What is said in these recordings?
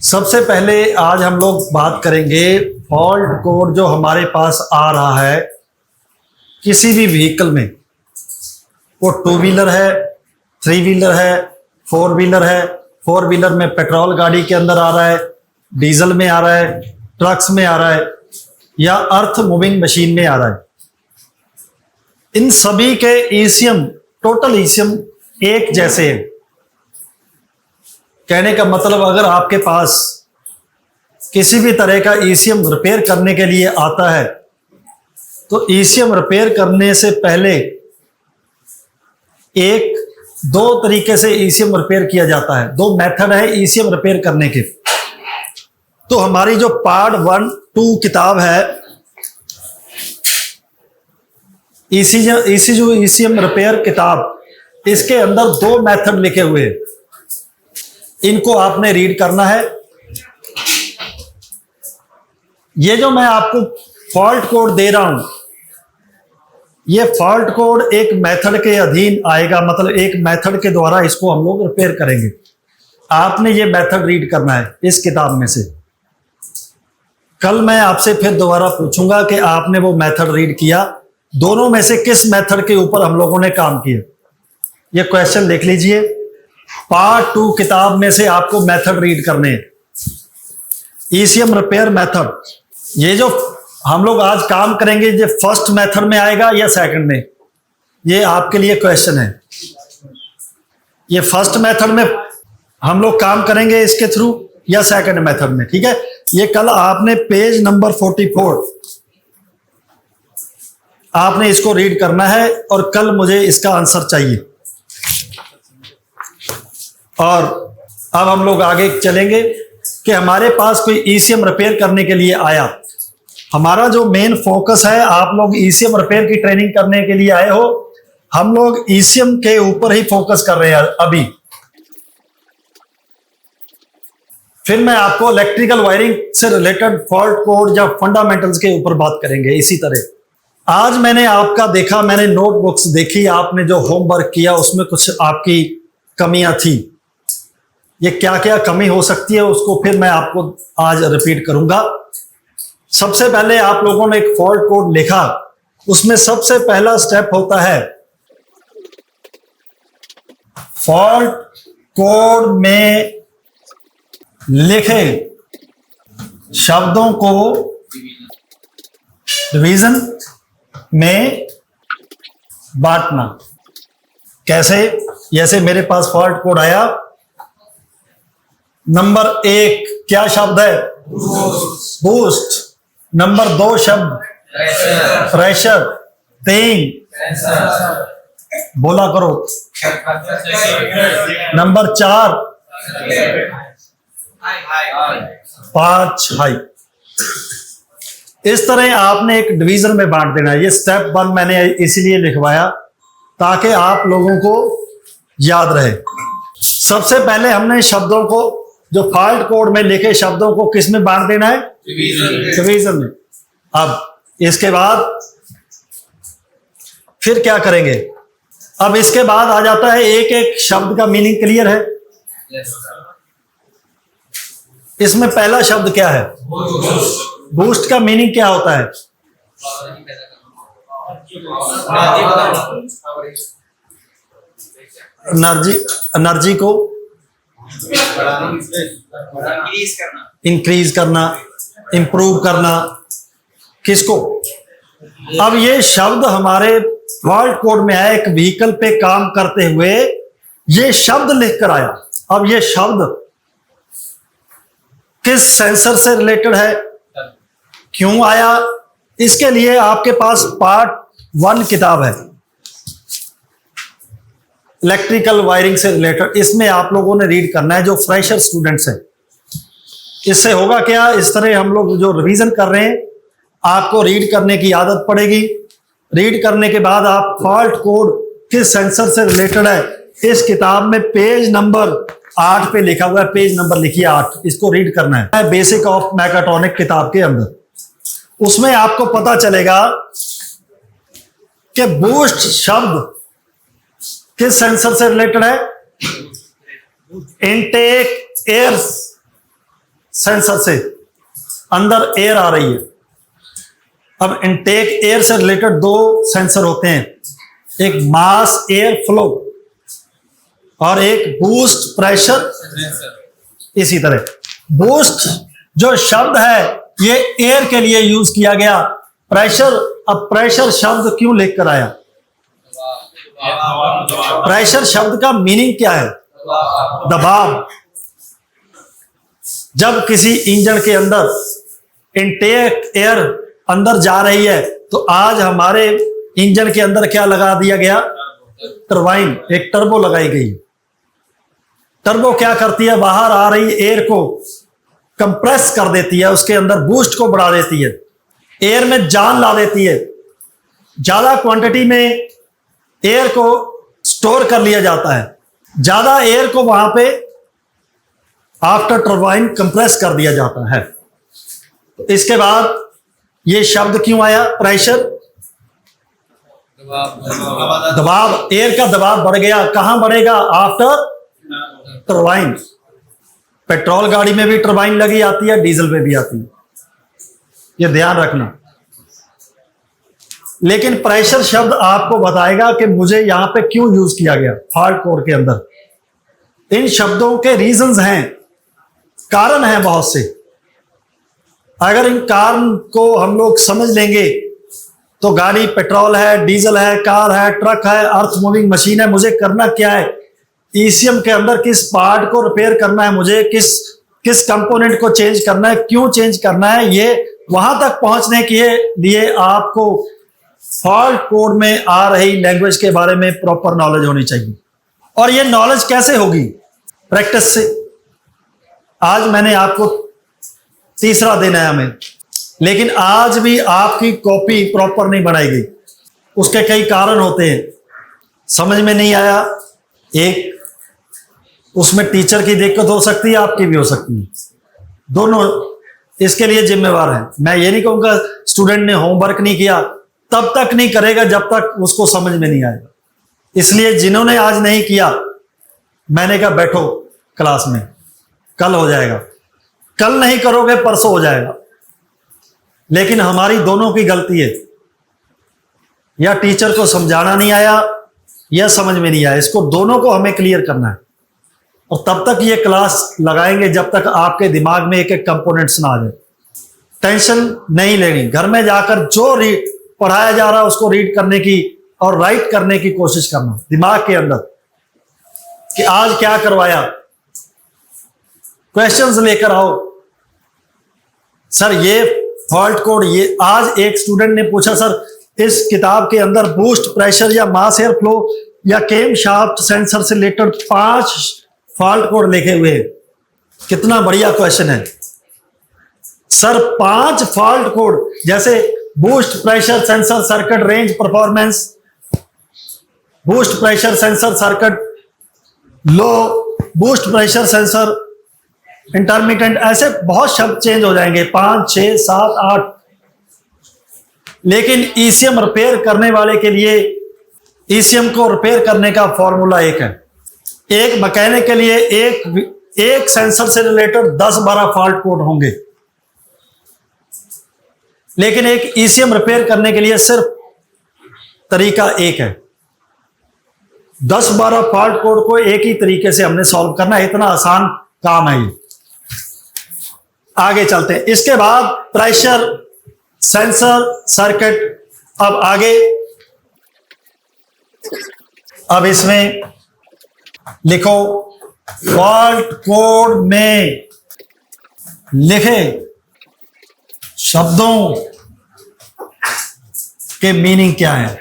सबसे पहले आज हम लोग बात करेंगे फॉल्ट कोड जो हमारे पास आ रहा है किसी भी व्हीकल में। वो टू व्हीलर है, थ्री व्हीलर है, फोर व्हीलर है। फोर व्हीलर में पेट्रोल गाड़ी के अंदर आ रहा है, डीजल में आ रहा है, ट्रक्स में आ रहा है या अर्थ मूविंग मशीन में आ रहा है। इन सभी के ईसीएम, टोटल ईसीएम एक जैसे है। कहने का मतलब अगर आपके पास किसी भी तरह का ईसीएम रिपेयर करने के लिए आता है तो ईसीएम रिपेयर करने से पहले एक दो तरीके से ईसीएम रिपेयर किया जाता है। दो मेथड है ईसीएम रिपेयर करने के। तो हमारी जो पार्ट 1, 2 किताब है ईसीएम रिपेयर किताब, इसके अंदर दो मेथड लिखे हुए हैं। इनको आपने रीड करना है। ये जो मैं आपको फॉल्ट कोड दे रहा हूं, ये फॉल्ट कोड एक मेथड के अधीन आएगा, मतलब एक मेथड के द्वारा इसको हम लोग रिपेयर करेंगे। आपने ये मेथड रीड करना है इस किताब में से। कल मैं आपसे फिर दोबारा पूछूंगा कि आपने वो मेथड रीड किया, दोनों में से किस मेथड के ऊपर हम लोगों ने काम किया। ये क्वेश्चन लिख लीजिए। पार्ट 2 किताब में से आपको मेथड रीड करने हैं। ईसीएम रिपेयर मेथड, ये जो हम लोग आज काम करेंगे, ये फर्स्ट मेथड में आएगा या सेकंड में, ये आपके लिए क्वेश्चन है। ये फर्स्ट मेथड में हम लोग काम करेंगे इसके थ्रू या सेकंड मेथड में, ठीक है। ये कल आपने पेज नंबर 44 आपने इसको रीड करना है और कल मुझे इसका आंसर चाहिए। और अब हम लोग आगे चलेंगे कि हमारे पास कोई ईसीएम रिपेयर करने के लिए आया। हमारा जो मेन फोकस है, आप लोग ईसीएम रिपेयर की ट्रेनिंग करने के लिए आए हो, हम लोग ईसीएम के ऊपर ही फोकस कर रहे हैं अभी। फिर मैं आपको इलेक्ट्रिकल वायरिंग से रिलेटेड फॉल्ट कोड या फंडामेंटल्स के ऊपर बात करेंगे। इसी तरह आज मैंने आपका देखा, मैंने नोटबुक्स देखी, आपने जो होमवर्क किया उसमें कुछ आपकी कमियां थी। ये क्या क्या कमी हो सकती है उसको फिर मैं आपको आज रिपीट करूंगा। सबसे पहले आप लोगों ने एक फॉल्ट कोड लिखा, उसमें सबसे पहला स्टेप होता है फॉल्ट कोड में लिखे शब्दों को डिवीजन में बांटना। कैसे? जैसे मेरे पास फॉल्ट कोड आया, नंबर 1 क्या शब्द है? बूस्ट। नंबर 2 शब्द प्रेशर। 3 बोला करो। Number 4 5 high. इस तरह आपने एक डिवीजन में बांट देना है। ये स्टेप 1 मैंने इसलिए लिखवाया ताकि आप लोगों को याद रहे। सबसे पहले हमने शब्दों को, जो फॉल्ट कोड में लिखे शब्दों को किस में बांट देना है? डिवीजन में। अब इसके बाद फिर क्या करेंगे? अब इसके बाद आ जाता है एक एक शब्द का मीनिंग क्लियर है। इसमें पहला शब्द क्या है? बूस्ट का मीनिंग क्या होता है? एनर्जी को इंक्रीज करना, इंप्रूव करना। किसको? अब ये शब्द हमारे फॉल्ट कोड में है। एक व्हीकल पे काम करते हुए ये शब्द लिखकर आया। अब ये शब्द किस सेंसर से रिलेटेड है, क्यों आया, इसके लिए आपके पास पार्ट 1 किताब है इलेक्ट्रिकल वायरिंग से रिलेटेड। इसमें आप लोगों ने रीड करना है, जो फ्रेशर स्टूडेंट्स हैं। इससे होगा क्या, इस तरह हम लोग जो रिवीजन कर रहे हैं, आपको रीड करने की आदत पड़ेगी। रीड करने के बाद आप फॉल्ट कोड किस सेंसर से रिलेटेड है, इस किताब में पेज नंबर 8 पे लिखा हुआ है। पेज नंबर लिखिए 8, इसको रीड करना है। बेसिक ऑफ मैकाट्रॉनिक किताब के अंदर, उसमें आपको पता चलेगा कि बूस्ट शब्द किस सेंसर से रिलेटेड है? इनटेक एयर सेंसर से अंदर एयर आ रही है। अब इनटेक एयर से रिलेटेड दो सेंसर होते हैं, एक मास एयर फ्लो और एक बूस्ट प्रेशर। इसी तरह बूस्ट जो शब्द है ये एयर के लिए यूज किया गया। प्रेशर, अब प्रेशर शब्द क्यों लेकर आया? प्रेशर शब्द का मीनिंग क्या है? दबाव। जब किसी इंजन के अंदर इनटेक एयर अंदर जा रही है तो आज हमारे इंजन के अंदर क्या लगा दिया गया? टरबाइन, एक टर्बो लगाई गई। टर्बो क्या करती है? बाहर आ रही एयर को कंप्रेस कर देती है, उसके अंदर बूस्ट को बढ़ा देती है, एयर में जान ला देती है। ज्यादा क्वांटिटी में एयर को स्टोर कर लिया जाता है, ज्यादा एयर को वहां पे आफ्टर टरबाइन कंप्रेस कर दिया जाता है। इसके बाद ये शब्द क्यों आया? प्रेशर, दबाव। एयर का दबाव बढ़ गया, कहां बढ़ेगा? After turbine. पेट्रोल गाड़ी में भी टरबाइन लगी आती है, डीजल में भी आती है, ये ध्यान रखना। लेकिन प्रेशर शब्द आपको बताएगा कि मुझे यहां पे क्यों यूज किया गया फॉल्ट कोड के अंदर। इन शब्दों के रीजंस हैं, कारण हैं बहुत से। अगर इन कारण को हम लोग समझ लेंगे तो गाड़ी पेट्रोल है, डीजल है, कार है, ट्रक है, अर्थ मूविंग मशीन है, मुझे करना क्या है? ईसीएम के अंदर किस पार्ट को रिपेयर करना है, मुझे किस कंपोनेंट को चेंज करना है, क्यों चेंज करना है, ये वहां तक पहुंचने के लिए आपको फॉल्ट कोड में आ रही लैंग्वेज के बारे में प्रॉपर नॉलेज होनी चाहिए। और ये नॉलेज कैसे होगी? प्रैक्टिस से। आज मैंने आपको तीसरा दिन है हमें, लेकिन आज भी आपकी कॉपी प्रॉपर नहीं बनाई गई। उसके कई कारण होते हैं, समझ में नहीं आया। एक उसमें टीचर की दिक्कत हो सकती है, आपकी भी हो सकती है, दोनों इसके लिए जिम्मेवार हैं। मैं ये नहीं कहूंगा स्टूडेंट ने होमवर्क नहीं किया, तब तक नहीं करेगा जब तक उसको समझ में नहीं आएगा। इसलिए जिन्होंने आज नहीं किया, मैंने कहा बैठो क्लास में, कल हो जाएगा। कल नहीं करोगे परसों हो जाएगा। लेकिन हमारी दोनों की गलती है, या टीचर को समझाना नहीं आया या समझ में नहीं आया। इसको दोनों को हमें क्लियर करना है, और तब तक ये क्लास लगाएंगे जब तक आपके दिमाग में एक एक कंपोनेंट्स ना आ जाए। टेंशन नहीं लेनी, घर में जाकर जो पढ़ाया जा रहा है उसको रीड करने की और राइट करने की कोशिश करना दिमाग के अंदर कि आज क्या करवाया। क्वेश्चंस लेकर आओ। सर ये फॉल्ट कोड, ये आज एक स्टूडेंट ने पूछा सर इस किताब के अंदर बूस्ट प्रेशर या मास एयर फ्लो या केम शाफ्ट सेंसर से रिलेटेड 5 फॉल्ट कोड लिखे हुए हैं। कितना बढ़िया क्वेश्चन है सर। 5 फॉल्ट कोड, जैसे boost pressure sensor circuit range performance, boost pressure sensor circuit low, boost pressure sensor intermediate, ऐसे बहुत शब्द चेंज हो जाएंगे, 5, 6, 7, 8। लेकिन ईसीएम रिपेयर करने वाले के लिए ईसीएम को रिपेयर करने का फॉर्मूला एक है। एक मैकेनिक के लिए एक सेंसर से रिलेटेड 10-12 फॉल्ट कोड होंगे, लेकिन एक ईसीएम रिपेयर करने के लिए सिर्फ तरीका एक है। 10-12 फॉल्ट कोड को एक ही तरीके से हमने सॉल्व करना है, इतना आसान काम है ये। आगे चलते हैं। इसके बाद प्रेशर सेंसर सर्किट। अब आगे, अब इसमें लिखो फॉल्ट कोड में लिखे शब्दों के मीनिंग क्या है।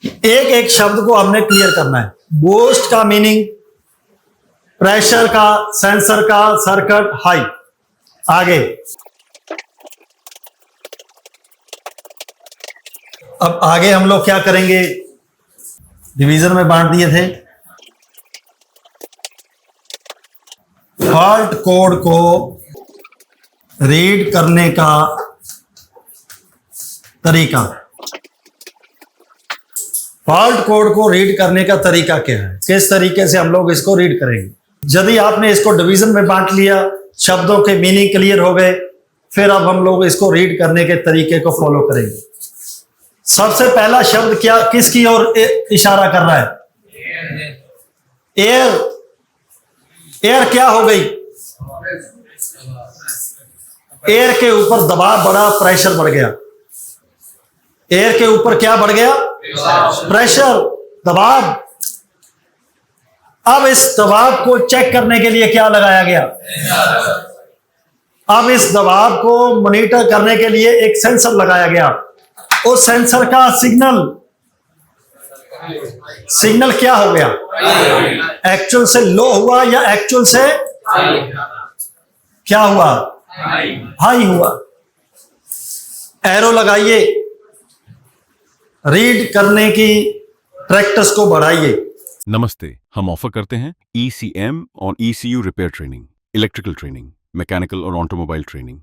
एक एक शब्द को हमने क्लियर करना है। बूस्ट का मीनिंग, प्रेशर का, सेंसर का, सर्किट, हाई। आगे अब आगे हम लोग क्या करेंगे, डिवीजन में बांट दिए थे। फॉल्ट कोड को रीड करने का तरीका। फॉल्ट कोड को रीड करने का तरीका क्या है, किस तरीके से हम लोग इसको रीड करेंगे। यदि आपने इसको डिवीजन में बांट लिया, शब्दों के मीनिंग क्लियर हो गए, फिर अब हम लोग इसको रीड करने के तरीके को फॉलो करेंगे। सबसे पहला शब्द क्या, किसकी ओर इशारा कर रहा है? एयर। एयर क्या हो गई? एयर के ऊपर दबाव बढ़ा, प्रेशर बढ़ गया। एयर के ऊपर क्या बढ़ गया? प्रेशर, दबाव। अब इस दबाव को चेक करने के लिए क्या लगाया गया? अब इस दबाव को मॉनिटर करने के लिए एक सेंसर लगाया गया। उस सेंसर का सिग्नल क्या हो गया? एक्चुअल से लो हुआ या एक्चुअल से क्या हुआ? हाई हुआ। एरो लगाइए, रीड करने की प्रैक्टिस को बढ़ाइए। नमस्ते, हम ऑफर करते हैं ECM और ECU repair training, electrical training, mechanical और ऑटोमोबाइल ट्रेनिंग,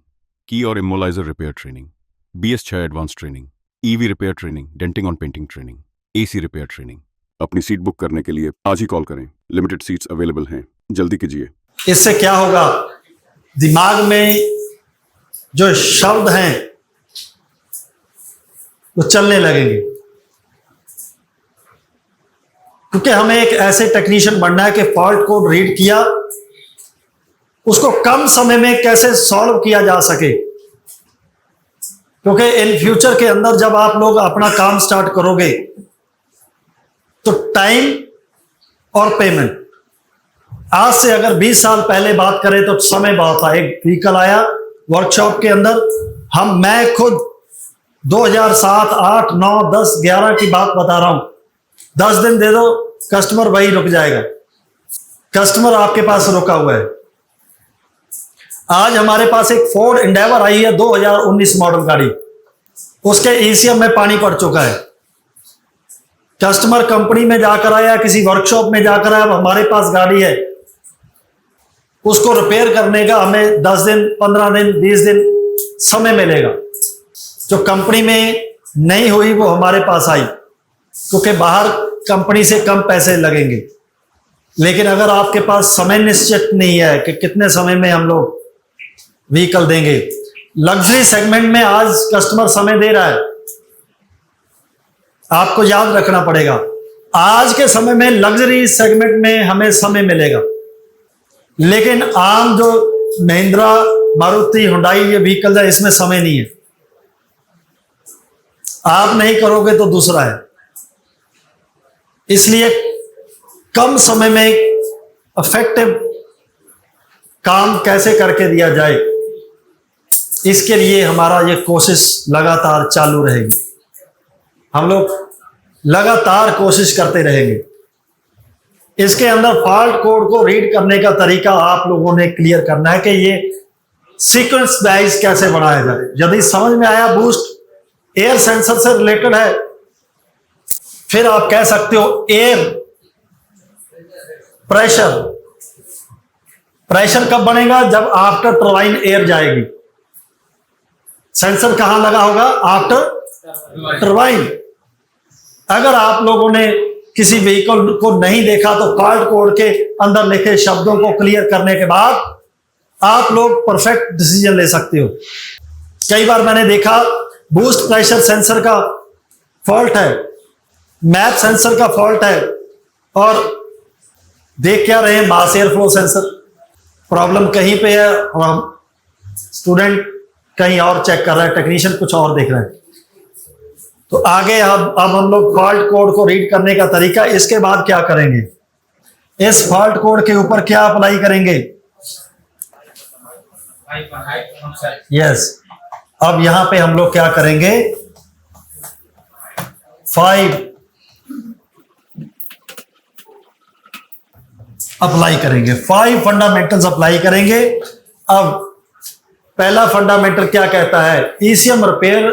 की और immobiliser repair training, BS6 advance training, EV repair training, denting और painting training, AC repair training. अपनी सीट बुक करने के लिए आज ही कॉल करें। लिमिटेड सीट्स अवेलेबल हैं, जल्दी कीजिए। इससे क्या होगा? दिमाग में जो शब्द हैं वो चलने लगेंगे, क्योंकि हमें एक ऐसे टेक्नीशियन बनना है कि फॉल्ट कोड रीड किया, उसको कम समय में कैसे सॉल्व किया जा सके। क्योंकि इन फ्यूचर के अंदर जब आप लोग अपना काम स्टार्ट करोगे तो टाइम और पेमेंट, आज से अगर 20 साल पहले बात करें तो समय बहुत था। एक व्हीकल आया वर्कशॉप के अंदर, मैं खुद 2007, 8, 9, 10, 11 की बात बता रहा हूं। 10 दिन दे दो, कस्टमर वही रुक जाएगा। कस्टमर आपके पास रुका हुआ है। आज हमारे पास एक फोर्ड एंडेवर आई है, 2019 मॉडल गाड़ी, उसके ECM में पानी पड़ चुका है। कस्टमर कंपनी में जाकर आया, किसी वर्कशॉप में जाकर आया, अब हमारे पास गाड़ी है, उसको रिपेयर करने का हमें 10 दिन, 15 दिन, 20 दिन समय मिलेगा। जो कंपनी में नहीं हुई वो हमारे पास आई, क्योंकि बाहर कंपनी से कम पैसे लगेंगे। लेकिन अगर आपके पास समय निश्चित नहीं है कि कितने समय में हम लोग व्हीकल देंगे, लग्जरी सेगमेंट में आज कस्टमर समय दे रहा है, आपको याद रखना पड़ेगा। आज के समय में लग्जरी सेगमेंट में हमें समय मिलेगा, लेकिन आम जो महिंद्रा, मारुति, हुंडई ये व्हीकल है, इसमें समय नहीं है। आप नहीं करोगे तो दूसरा है। इसलिए कम समय में इफेक्टिव काम कैसे करके दिया जाए, इसके लिए हमारा ये कोशिश लगातार चालू रहेगी। हम लोग लगातार कोशिश करते रहेंगे। इसके अंदर फॉल्ट कोड को रीड करने का तरीका आप लोगों ने क्लियर करना है कि ये सीक्वेंस वाइज कैसे बढ़ाया जाए। यदि समझ में आया, बूस्ट एयर सेंसर से रिलेटेड है, फिर आप कह सकते हो एयर प्रेशर। प्रेशर कब बनेगा? जब आफ्टर टरबाइन एयर जाएगी। सेंसर कहां लगा होगा? After turbine. अगर आप लोगों ने किसी व्हीकल को नहीं देखा तो फॉल्ट कोड के अंदर लिखे शब्दों को क्लियर करने के बाद आप लोग परफेक्ट डिसीजन ले सकते हो। कई बार मैंने देखा बूस्ट प्रेशर सेंसर का फॉल्ट है, मैप सेंसर का फॉल्ट है, और देख क्या रहे हैं? मास एयर फ्लो सेंसर। प्रॉब्लम कहीं पे है और हम स्टूडेंट कहीं और चेक कर रहा है, टेक्नीशियन कुछ और देख रहा है। तो आगे अब हम लोग फॉल्ट कोड को रीड करने का तरीका, इसके बाद क्या करेंगे? इस फॉल्ट कोड के ऊपर क्या अप्लाई करेंगे? यस, अब यहां पे हम लोग क्या करेंगे? 5 अप्लाई करेंगे, 5 फंडामेंटल्स अप्लाई करेंगे। अब पहला फंडामेंटल क्या कहता है? ECM रिपेयर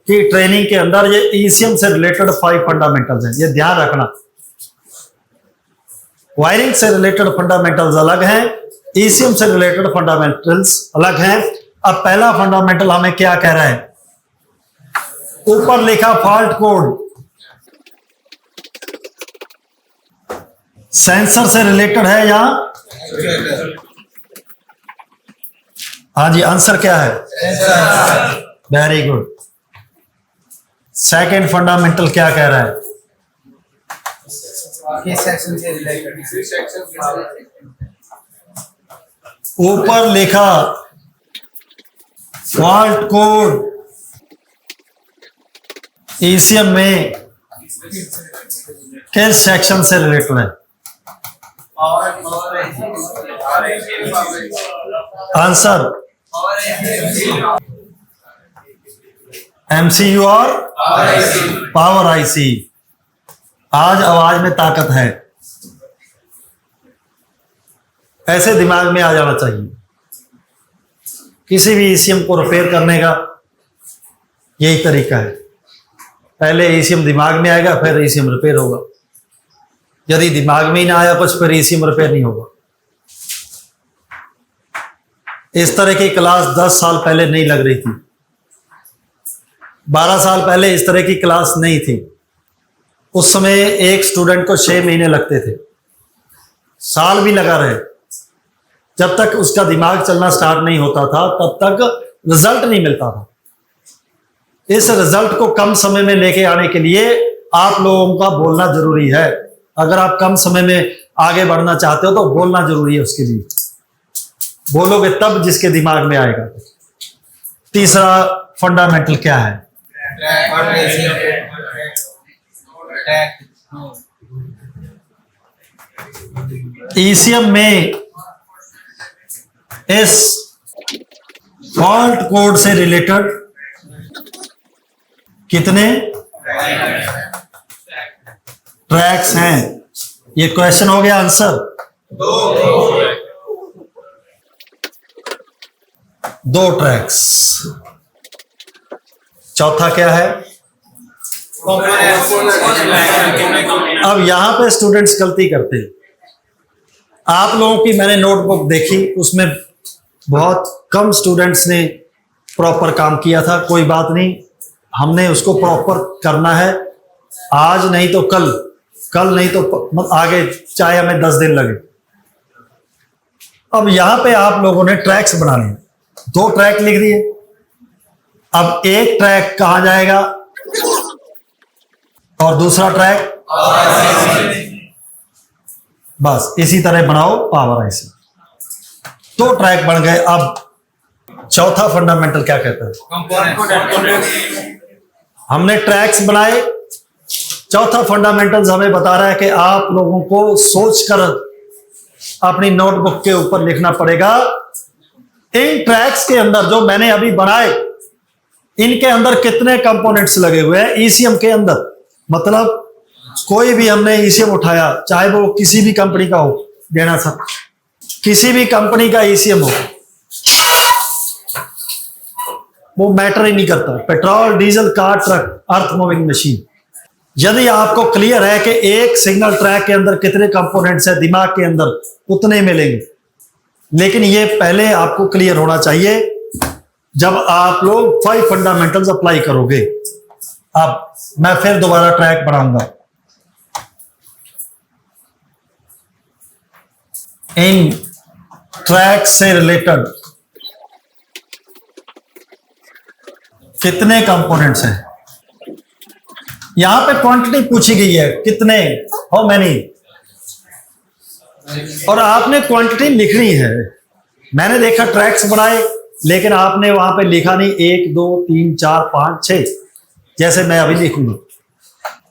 की ट्रेनिंग के अंदर ये ECM से रिलेटेड 5 फंडामेंटल्स हैं, ये ध्यान रखना। वायरिंग से रिलेटेड फंडामेंटल्स अलग हैं, ECM से रिलेटेड फंडामेंटल्स अलग हैं। अब पहला फंडामेंटल हमें क्या कह रहा है? ऊपर लिखा फॉल्ट कोड सेंसर से रिलेटेड है या हाँ जी, आंसर क्या है? Very good. सेकंड फंडामेंटल क्या कह रहा है? ऊपर लिखा फॉल्ट कोड ईसीएम में किस सेक्शन से रिलेटेड है? आंसर एमसीयू और पावर आईसी। आज आवाज में ताकत है, ऐसे दिमाग में आ जाना चाहिए। किसी भी ईसीएम को रिपेयर करने का यही तरीका है, पहले ईसीएम दिमाग में आएगा, फिर ईसीएम रिपेयर होगा। यदि दिमाग में ही ना आया कुछ, फिर ईसीएम रिपेयर नहीं होगा। इस तरह की क्लास 10 साल पहले नहीं लग रही थी, 12 साल पहले इस तरह की क्लास नहीं थी। उस समय एक स्टूडेंट को 6 महीने लगते थे, साल भी लगा रहे। जब तक उसका दिमाग चलना स्टार्ट नहीं होता था तब तक रिजल्ट नहीं मिलता था। इस रिजल्ट को कम समय में लेके आने के लिए आप लोगों का बोलना जरूरी है। अगर आप कम समय में आगे बढ़ना चाहते हो तो बोलना जरूरी है। उसके लिए बोलोगे तब जिसके दिमाग में आएगा। तीसरा फंडामेंटल क्या है? ईसीएम में इस फॉल्ट कोड से रिलेटेड कितने ट्रैक्स हैं? ये क्वेश्चन हो गया। Answer 2 tracks. चौथा क्या है? अब यहां पे स्टूडेंट्स गलती करते हैं। आप लोगों की मैंने नोटबुक देखी, उसमें बहुत कम स्टूडेंट्स ने प्रॉपर काम किया था। कोई बात नहीं, हमने उसको प्रॉपर करना है। आज नहीं तो कल, कल नहीं तो आगे, चाहे हमें 10 दिन लगे। अब यहां पे आप लोगों ने ट्रैक्स बनाने हैं। 2 ट्रैक लिख दिए। अब एक ट्रैक कहां जाएगा और दूसरा ट्रैक, बस इसी तरह बनाओ पावर आईसी। 2 ट्रैक बन गए। अब चौथा फंडामेंटल क्या कहता है? हमने ट्रैक्स बनाए। चौथा फंडामेंटल्स हमें बता रहा है कि आप लोगों को सोचकर अपनी नोटबुक के ऊपर लिखना पड़ेगा, इन ट्रैक्स के अंदर जो मैंने अभी बनाए, इनके अंदर कितने कंपोनेंट्स लगे हुए हैं ईसीएम के अंदर। मतलब कोई भी हमने ईसीएम उठाया, चाहे वो किसी भी कंपनी का हो, देना सर, किसी भी कंपनी का ईसीएम हो, वो मैटर ही नहीं करता। Petrol, diesel, car, truck, earth moving machine. यदि आपको क्लियर है कि एक सिग्नल ट्रैक के अंदर कितने कंपोनेंट्स हैं, दिमाग के अंदर उतने मिलेंगे। लेकिन ये पहले आपको क्लियर होना चाहिए जब आप लोग 5 फंडामेंटल्स अप्लाई करोगे। अब मैं फिर दोबारा ट्रैक बढ़ाऊंगा। इन ट्रैक से रिलेटेड कितने कंपोनेंट्स हैं? यहां पे क्वांटिटी पूछी गई है, कितने, हाउ मैनी, और आपने क्वांटिटी लिखनी है। मैंने देखा ट्रैक्स बनाए, लेकिन आपने वहां पे लिखा नहीं 1 2 3 4 5 6, जैसे मैं अभी लिखूंगा।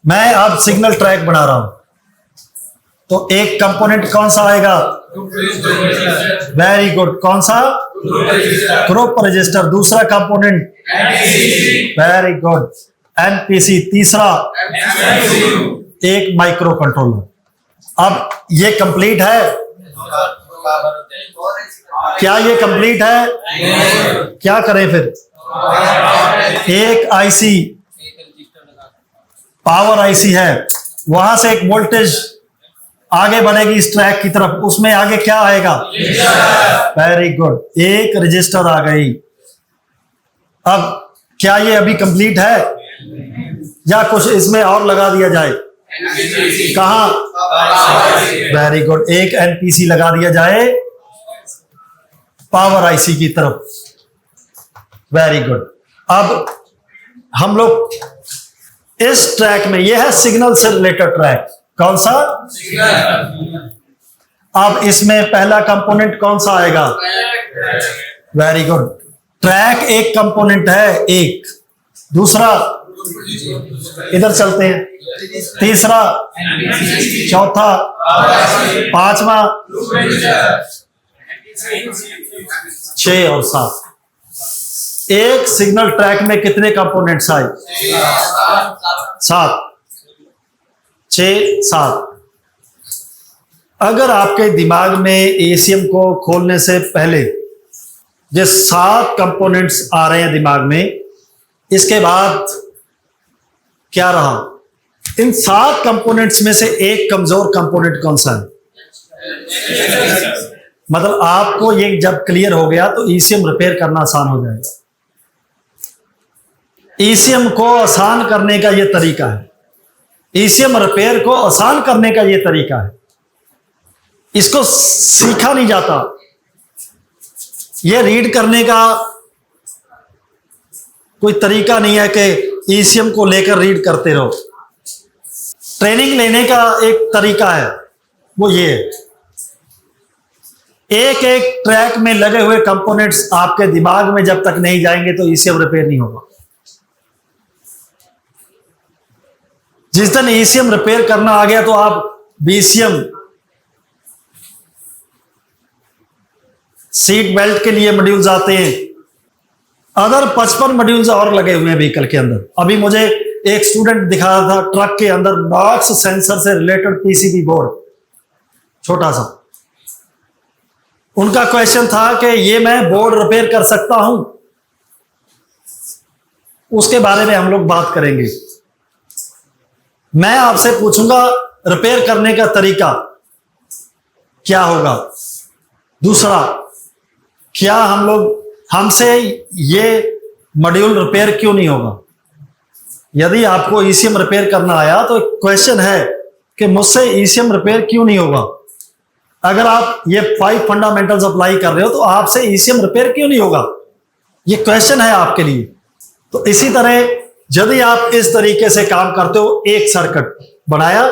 मैं अब सिग्नल ट्रैक बना रहा हूं, तो एक कंपोनेंट कौन सा आएगा? Very good. कौन सा? Group register. दूसरा कंपोनेंट? Very good, NPC. तीसरा? एक माइक्रो कंट्रोलर। अब ये कंप्लीट है क्या? ये कंप्लीट है? क्या करें फिर? एक आईसी, पावर आईसी है, वहां से एक वोल्टेज आगे बढ़ेगी इस ट्रैक की तरफ, उसमें आगे क्या आएगा? वेरी गुड, एक रजिस्टर आ गई। अब क्या ये अभी कंप्लीट है या कुछ इसमें और लगा दिया जाए? कहाँ? वेरी गुड, एक एनपीसी लगा दिया जाए पावर आईसी की तरफ। Very good. अब हम लोग इस ट्रैक में, यह है सिग्नल से रिलेटेड ट्रैक। कौन सा? अब इसमें पहला कंपोनेंट कौन सा आएगा? Very good. ट्रैक एक कंपोनेंट है, एक। दूसरा, इधर चलते हैं, तीसरा, चौथा, पांचवा, 6 और 7। एक सिग्नल ट्रैक में कितने कंपोनेंट्स आए? 7। 6, 7। अगर आपके दिमाग में एसीएम को खोलने से पहले जो 7 कंपोनेंट्स आ रहे हैं दिमाग में, इसके बाद क्या रहा? इन 7 कंपोनेंट्स में से एक कमजोर कंपोनेंट कौन सा है? मतलब आपको ये जब क्लियर हो गया तो ईसीएम रिपेयर करना आसान हो जाएगा। ईसीएम को आसान करने का यह तरीका है, ईसीएम रिपेयर को आसान करने का यह तरीका है। इसको सीखा नहीं जाता, यह रीड करने का कोई तरीका नहीं है कि ईसीएम को लेकर रीड करते रहो। ट्रेनिंग लेने का एक तरीका है, वो ये है, एक एक ट्रैक में लगे हुए कंपोनेंट्स आपके दिमाग में जब तक नहीं जाएंगे तो ईसीएम रिपेयर नहीं होगा। जिस दिन ईसीएम रिपेयर करना आ गया तो आप बीसीएम, सीट बेल्ट के लिए मॉड्यूल्स आते हैं, अदर 55 मॉड्यूल्स और लगे हुए हैं व्हीकल के अंदर। अभी मुझे एक स्टूडेंट दिखा रहा था ट्रक के अंदर नॉक्स सेंसर से रिलेटेड पीसीबी बोर्ड, छोटा सा। उनका क्वेश्चन था कि ये मैं बोर्ड रिपेयर कर सकता हूं? उसके बारे में हम लोग बात करेंगे। मैं आपसे पूछूंगा रिपेयर करने का तरीका क्या होगा। दूसरा, क्या हमसे ये मॉड्यूल रिपेयर क्यों नहीं होगा? यदि आपको ईसीएम रिपेयर करना आया तो क्वेश्चन है कि मुझसे ईसीएम रिपेयर क्यों नहीं होगा। अगर आप ये 5 फंडामेंटल्स अप्लाई कर रहे हो तो आपसे ईसीएम रिपेयर क्यों नहीं होगा, ये क्वेश्चन है आपके लिए। तो इसी तरह यदि आप इस तरीके से काम करते हो, एक सर्किट बनाया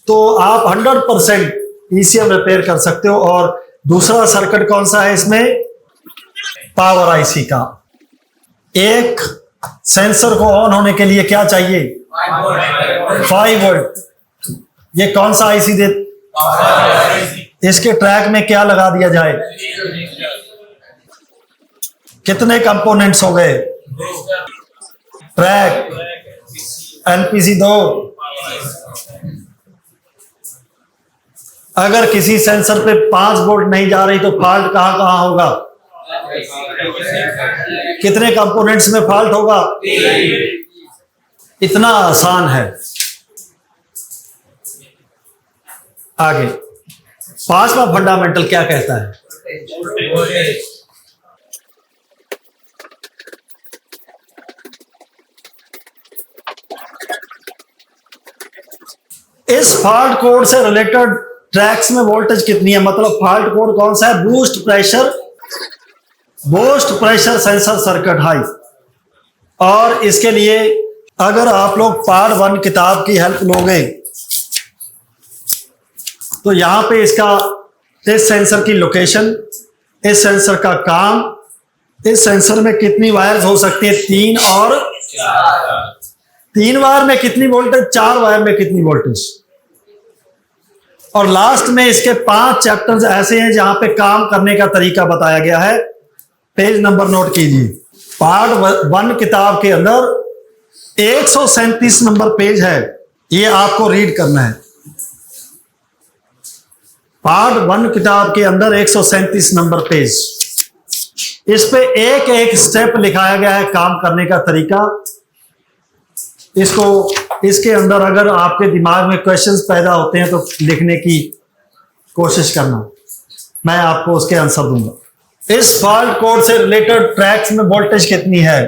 तो आप 100% ईसीएम रिपेयर कर सकते हो। और दूसरा सर्किट कौन सा है इसमें? पावर आईसी का। एक सेंसर को ऑन होने के लिए क्या चाहिए? 5 वोल्ट। ये कौन सा आईसी दे? इसके ट्रैक में क्या लगा दिया जाए? कितने कंपोनेंट्स हो गए? Track, NPC 2। अगर किसी सेंसर पे 5 वोल्ट नहीं जा रही तो फॉल्ट कहां कहां होगा? कितने कंपोनेंट्स में फॉल्ट होगा? इतना आसान है। आगे 5वां फंडामेंटल क्या कहता है? इस फॉल्ट कोड से रिलेटेड ट्रैक्स में वोल्टेज कितनी है? मतलब फॉल्ट कोड कौन सा है? Boost pressure sensor circuit high. और इसके लिए अगर आप लोग पार्ट 1 किताब की हेल्प लोगे तो यहां पे इस सेंसर की लोकेशन, इस सेंसर का काम, इस सेंसर में कितनी वायर्स हो सकती है? 3 और 3 वायर में कितनी वोल्टेज, 4 वायर में कितनी वोल्टेज। और लास्ट में इसके 5 चैप्टर्स ऐसे हैं जहां पे काम करने का तरीका बताया गया है। पेज नंबर नोट कीजिए। पार्ट 1 किताब के अंदर 137 नंबर पेज है, ये आपको रीड करना है। पार्ट 1 किताब के अंदर 137 नंबर पेज, इस पे एक एक स्टेप लिखाया गया है काम करने का तरीका। इसके अंदर अगर आपके दिमाग में क्वेश्चंस पैदा होते हैं तो लिखने की कोशिश करना, मैं आपको उसके आंसर दूंगा। इस फॉल्ट कोड से रिलेटेड ट्रैक्स में वोल्टेज कितनी है?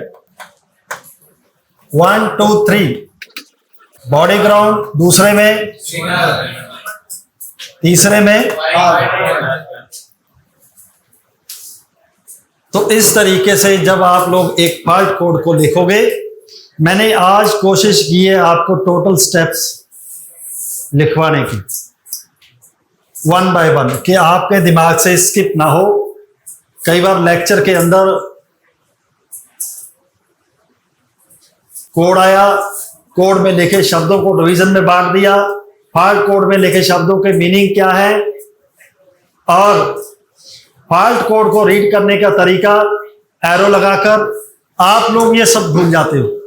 1 2 3। बॉडी ग्राउंड, दूसरे में, तीसरे में। तो इस तरीके से जब आप लोग एक फॉल्ट कोड को लिखोगे, मैंने आज कोशिश की है आपको टोटल स्टेप्स लिखवाने की, 1 बाय 1, कि आपके दिमाग से स्किप ना हो। कई बार लेक्चर के अंदर कोड आया, कोड में लिखे शब्दों को डिवीजन में बांट दिया, फॉल्ट कोड में लिखे शब्दों के मीनिंग क्या है, और फॉल्ट कोड को रीड करने का तरीका एरो लगाकर आप लोग ये सब भूल जाते हो।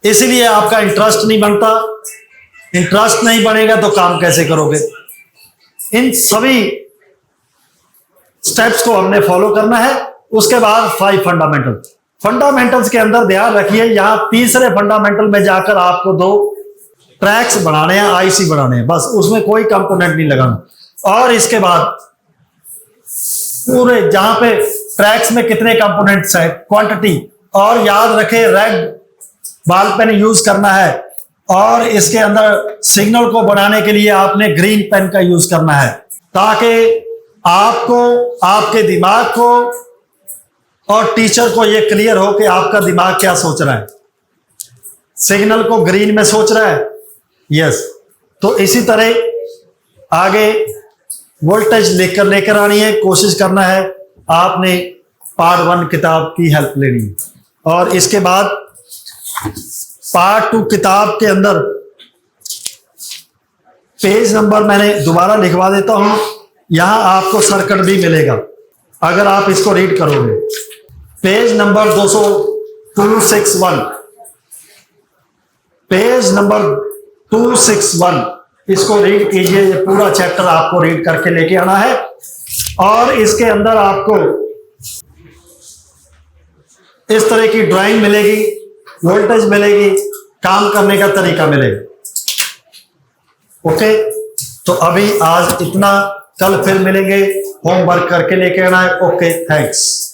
इसीलिए आपका इंटरेस्ट नहीं बनता। इंटरेस्ट नहीं बनेगा तो काम कैसे करोगे? इन सभी स्टेप्स को हमने फॉलो करना है। उसके बाद 5 फंडामेंटल्स के अंदर ध्यान रखिए, यहां तीसरे फंडामेंटल में जाकर आपको 2 ट्रैक्स बनाने हैं, आईसी बनाने हैं, बस उसमें कोई कंपोनेंट नहीं लगाना। और इसके बाद पूरे जहां पे ट्रैक्स में कितने कंपोनेंट्स हैं, क्वांटिटी, और याद रखें रेड बॉल पेन यूज करना है, और इसके अंदर सिग्नल को बनाने के लिए आपने ग्रीन पेन का यूज करना है, ताकि आपको, आपके दिमाग को और टीचर को यह क्लियर हो कि आपका दिमाग क्या सोच रहा है। सिग्नल को ग्रीन में सोच रहा है, यस, तो इसी तरह आगे वोल्टेज लेकर आनी है। कोशिश करना है आपने पार्ट 1 किताब की हेल्प लेनी है, और इसके बाद पार्ट 2 किताब के अंदर पेज नंबर मैंने दोबारा लिखवा देता हूं, यहां आपको सर्किट भी मिलेगा अगर आप इसको रीड करोगे। पेज नंबर 261, पेज नंबर 261, इसको रीड कीजिए। ये पूरा चैप्टर आपको रीड करके लेके आना है, और इसके अंदर आपको इस तरह की ड्राइंग मिलेगी, वोल्टेज मिलेगी, काम करने का तरीका मिलेगा। ओके, तो अभी आज इतना, कल फिर मिलेंगे, होमवर्क करके लेके आना है। Okay, thanks.